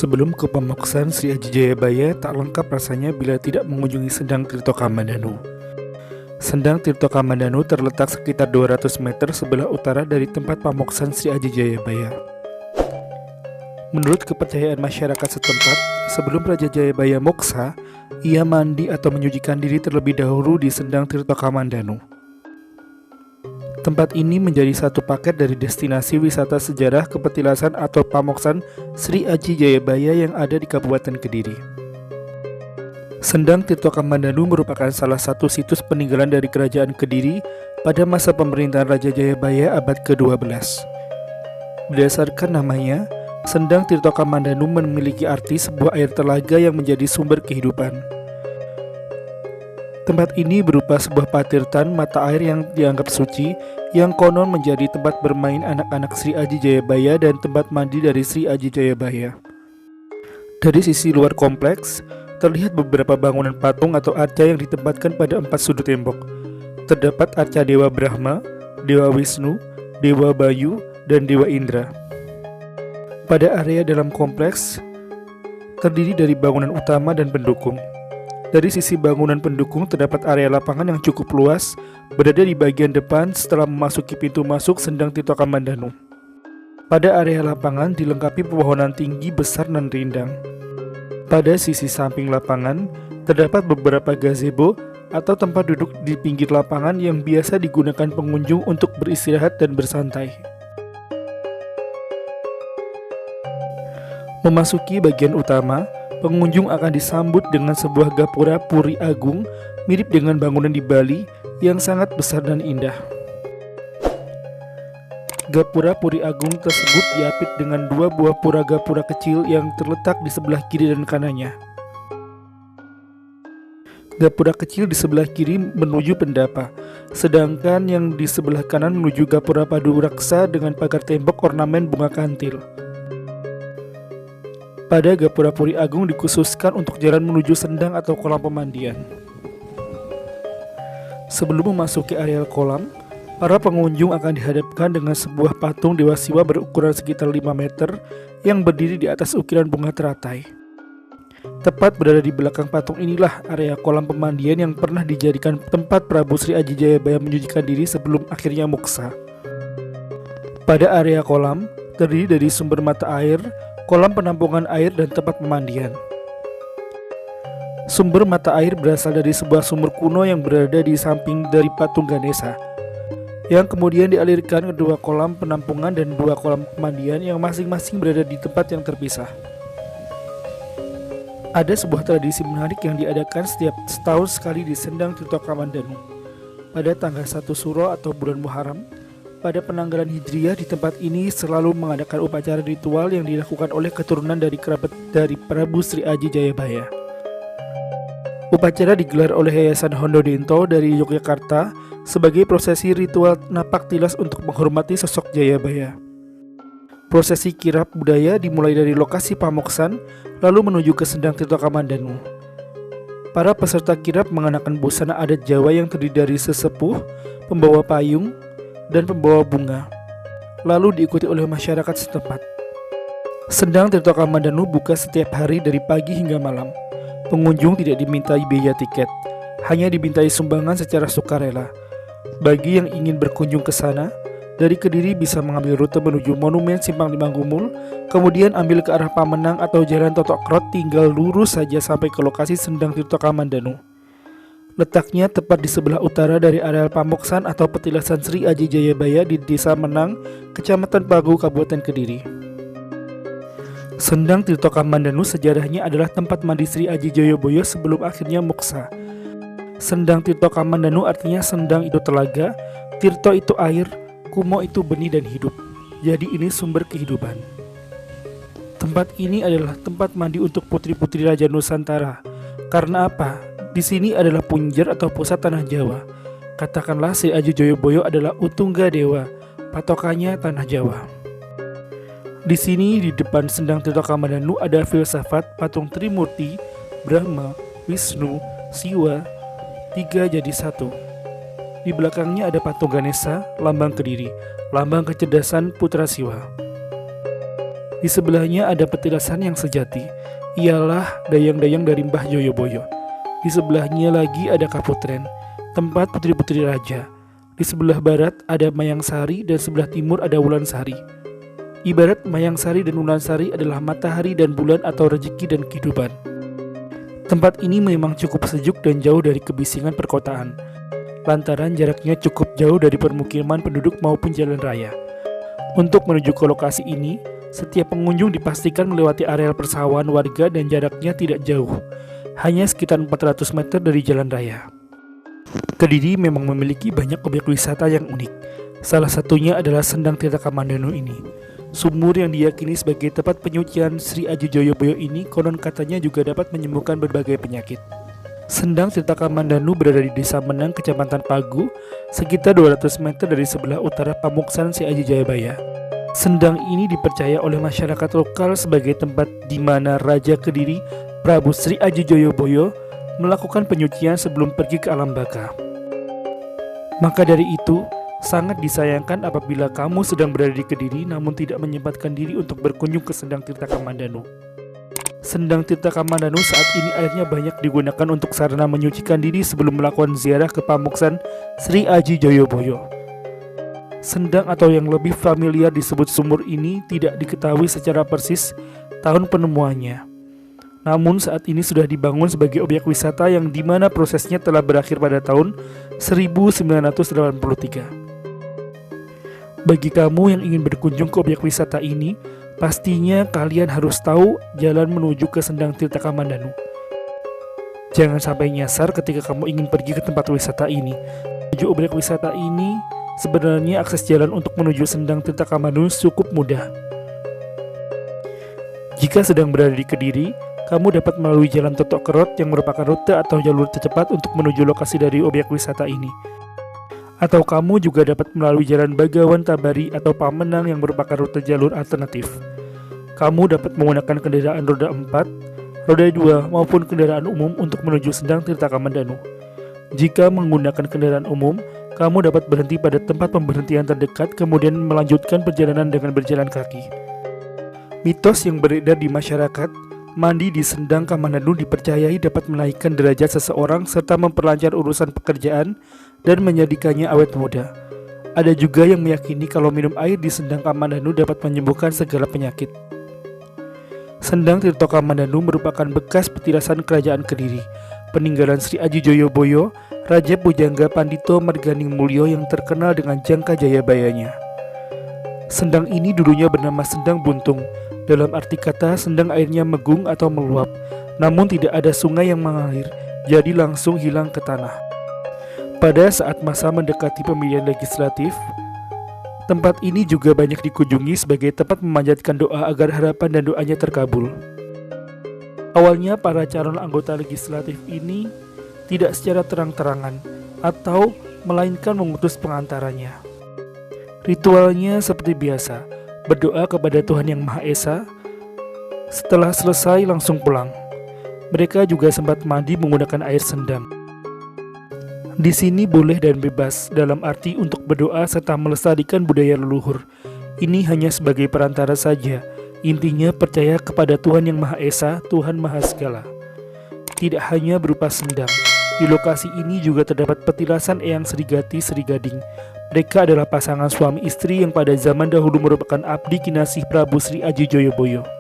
Sebelum ke Pamoksan Sri Aji Jayabaya, tak lengkap rasanya bila tidak mengunjungi Sendang Tirto Kamandanu. Sendang Tirto Kamandanu terletak sekitar 200 meter sebelah utara dari tempat Pamoksan Sri Aji Jayabaya. Menurut kepercayaan masyarakat setempat, sebelum Raja Jayabaya moksa, ia mandi atau menyucikan diri terlebih dahulu di Sendang Tirto Kamandanu. Tempat ini menjadi satu paket dari destinasi wisata sejarah kepetilasan atau Pamoksan Sri Aji Jayabaya yang ada di Kabupaten Kediri. Sendang Tirto Kamandanu merupakan salah satu situs peninggalan dari Kerajaan Kediri pada masa pemerintahan Raja Jayabaya abad ke-12. Berdasarkan namanya, Sendang Tirto Kamandanu memiliki arti sebuah air telaga yang menjadi sumber kehidupan. Tempat ini berupa sebuah patirtan mata air yang dianggap suci, yang konon menjadi tempat bermain anak-anak Sri Aji Jayabaya dan tempat mandi dari Sri Aji Jayabaya. Dari sisi luar kompleks, terlihat beberapa bangunan patung atau arca yang ditempatkan pada 4 sudut tembok. Terdapat arca Dewa Brahma, Dewa Wisnu, Dewa Bayu, dan Dewa Indra. Pada area dalam kompleks, terdiri dari bangunan utama dan pendukung. Dari sisi bangunan pendukung terdapat area lapangan yang cukup luas berada di bagian depan setelah memasuki pintu masuk Sendang Tirto Kamandanu. Pada area lapangan dilengkapi pepohonan tinggi besar dan rindang. Pada sisi samping lapangan terdapat beberapa gazebo atau tempat duduk di pinggir lapangan yang biasa digunakan pengunjung untuk beristirahat dan bersantai. Memasuki bagian utama, pengunjung akan disambut dengan sebuah gapura puri agung mirip dengan bangunan di Bali yang sangat besar dan indah. Gapura puri agung tersebut diapit dengan 2 buah pura gapura kecil yang terletak di sebelah kiri dan kanannya. Gapura kecil di sebelah kiri menuju pendapa, sedangkan yang di sebelah kanan menuju gapura padu raksa dengan pagar tembok ornamen bunga kantil. Pada gapura puri agung dikhususkan untuk jalan menuju sendang atau kolam pemandian. Sebelum memasuki areal kolam, para pengunjung akan dihadapkan dengan sebuah patung Dewa Siwa berukuran sekitar 5 meter yang berdiri di atas ukiran bunga teratai. Tepat berada di belakang patung inilah area kolam pemandian yang pernah dijadikan tempat Prabu Sri Aji Jayabaya menyucikan diri sebelum akhirnya moksa. Pada area kolam terdiri dari sumber mata air, kolam penampungan air, dan tempat pemandian. Sumber mata air berasal dari sebuah sumur kuno yang berada di samping dari patung Ganesha, yang kemudian dialirkan ke 2 kolam penampungan dan 2 kolam pemandian yang masing-masing berada di tempat yang terpisah. Ada sebuah tradisi menarik yang diadakan setiap setahun sekali di Sendang Tirto Kamandanu. Pada tanggal 1 Suro atau bulan Muharram, pada penanggalan Hijriyah di tempat ini selalu mengadakan upacara ritual yang dilakukan oleh keturunan dari kerabat dari Prabu Sri Aji Jayabaya. Upacara digelar oleh Yayasan Hondo Dento dari Yogyakarta sebagai prosesi ritual napak tilas untuk menghormati sosok Jayabaya. Prosesi kirap budaya dimulai dari lokasi Pamoksan lalu menuju ke Sendang Tirto Kamandanu. Para peserta kirap mengenakan busana adat Jawa yang terdiri dari sesepuh, pembawa payung, dan pembawa bunga, lalu diikuti oleh masyarakat setempat. Sendang Tirto Kamandanu buka setiap hari dari pagi hingga malam. Pengunjung tidak dimintai biaya tiket, hanya dimintai sumbangan secara sukarela. Bagi yang ingin berkunjung ke sana, dari Kediri bisa mengambil rute menuju Monumen Simpang Lima Gumul, kemudian ambil ke arah Pamenang atau Jalan Totok Krot, tinggal lurus saja sampai ke lokasi Sendang Tirto Kamandanu. Letaknya tepat di sebelah utara dari areal Pamoksan atau petilasan Sri Aji Jayabaya di Desa Menang, Kecamatan Pagu, Kabupaten Kediri. Sendang Tirto Kamandanu sejarahnya adalah tempat mandi Sri Aji Jayabaya sebelum akhirnya moksa. Sendang Tirto Kamandanu artinya sendang itu telaga, tirto itu air, kumo itu benih dan hidup. Jadi ini sumber kehidupan. Tempat ini adalah tempat mandi untuk putri-putri Raja Nusantara. Karena apa? Di sini adalah punjer atau pusat tanah Jawa. Katakanlah Sri Aji Jayabaya adalah Utungga Dewa, patokannya tanah Jawa. Di sini di depan Sendang Tirto Kamandanu ada filsafat patung Trimurti, Brahma, Wisnu, Siwa, 3 jadi 1. Di belakangnya ada patung Ganesha, lambang Kediri, lambang kecerdasan putra Siwa. Di sebelahnya ada petilasan yang sejati, ialah dayang-dayang dari Mbah Joyoboyo. Di sebelahnya lagi ada Kaputren, tempat putri-putri raja. Di sebelah barat ada Mayangsari dan sebelah timur ada Wulansari. Ibarat Mayangsari dan Wulansari adalah matahari dan bulan atau rezeki dan kehidupan. Tempat ini memang cukup sejuk dan jauh dari kebisingan perkotaan, lantaran jaraknya cukup jauh dari permukiman penduduk maupun jalan raya. Untuk menuju ke lokasi ini, setiap pengunjung dipastikan melewati areal persawahan warga dan jaraknya tidak jauh, hanya sekitar 400 meter dari jalan raya. Kediri memang memiliki banyak objek wisata yang unik. Salah satunya adalah Sendang Tirta Kamandanu ini. Sumur yang diyakini sebagai tempat penyucian Sri Aji Joyoboyo ini konon katanya juga dapat menyembuhkan berbagai penyakit. Sendang Tirta Kamandanu berada di Desa Menang, Kecamatan Pagu, sekitar 200 meter dari sebelah utara Pamuksan Sri Aji Jayabaya. Sendang ini dipercaya oleh masyarakat lokal sebagai tempat di mana Raja Kediri, Prabu Sri Aji Joyoboyo, melakukan penyucian sebelum pergi ke alam baka. Maka dari itu, sangat disayangkan apabila kamu sedang berada di Kediri namun tidak menyempatkan diri untuk berkunjung ke Sendang Tirta Kamandanu. Sendang Tirta Kamandanu saat ini airnya banyak digunakan untuk sarana menyucikan diri sebelum melakukan ziarah ke Pamuksan Sri Aji Joyoboyo. Sendang atau yang lebih familiar disebut sumur ini tidak diketahui secara persis tahun penemuannya. Namun saat ini sudah dibangun sebagai objek wisata yang dimana prosesnya telah berakhir pada tahun 1983. Bagi kamu yang ingin berkunjung ke objek wisata ini, pastinya kalian harus tahu jalan menuju ke Sendang Tirta Kamandanu. Jangan sampai nyasar ketika kamu ingin pergi ke tempat wisata ini. Menuju objek wisata ini, sebenarnya akses jalan untuk menuju Sendang Tirta Kamandanu cukup mudah. Jika sedang berada di Kediri, kamu dapat melalui Jalan Totok Kerot yang merupakan rute atau jalur tercepat untuk menuju lokasi dari objek wisata ini. Atau kamu juga dapat melalui Jalan Bagawan Tabari atau Pamenang yang merupakan rute jalur alternatif. Kamu dapat menggunakan kendaraan roda 4, roda 2 maupun kendaraan umum untuk menuju Sendang Tirta Kamandanu. Jika menggunakan kendaraan umum, kamu dapat berhenti pada tempat pemberhentian terdekat kemudian melanjutkan perjalanan dengan berjalan kaki. Mitos yang beredar di masyarakat, mandi di Sendang Kamandanu dipercayai dapat menaikkan derajat seseorang serta memperlancar urusan pekerjaan dan menjadikannya awet muda. Ada juga yang meyakini kalau minum air di Sendang Kamandanu dapat menyembuhkan segala penyakit. Sendang Tirta Kamandanu merupakan bekas petilasan kerajaan Kediri, peninggalan Sri Aji Joyoboyo, Raja Pujangga Pandito Marganing Mulyo yang terkenal dengan jangka Jayabayanya. Sendang ini dulunya bernama Sendang Buntung. Dalam arti kata, sendang airnya megung atau meluap, namun tidak ada sungai yang mengalir, jadi langsung hilang ke tanah. Pada saat masa mendekati pemilihan legislatif, tempat ini juga banyak dikunjungi sebagai tempat memanjatkan doa agar harapan dan doanya terkabul. Awalnya para calon anggota legislatif ini tidak secara terang-terangan atau melainkan mengutus pengantaranya. Ritualnya seperti biasa, berdoa kepada Tuhan Yang Maha Esa. Setelah selesai langsung pulang. Mereka juga sempat mandi menggunakan air sendang. Di sini boleh dan bebas, dalam arti untuk berdoa serta melestarikan budaya leluhur. Ini hanya sebagai perantara saja. Intinya percaya kepada Tuhan Yang Maha Esa, Tuhan Maha Segala. Tidak hanya berupa sendang. Di lokasi ini juga terdapat petilasan Eyang Srigati Sri Gading. Mereka adalah pasangan suami istri yang pada zaman dahulu merupakan abdi kinasih Prabu Sri Aji Joyoboyo.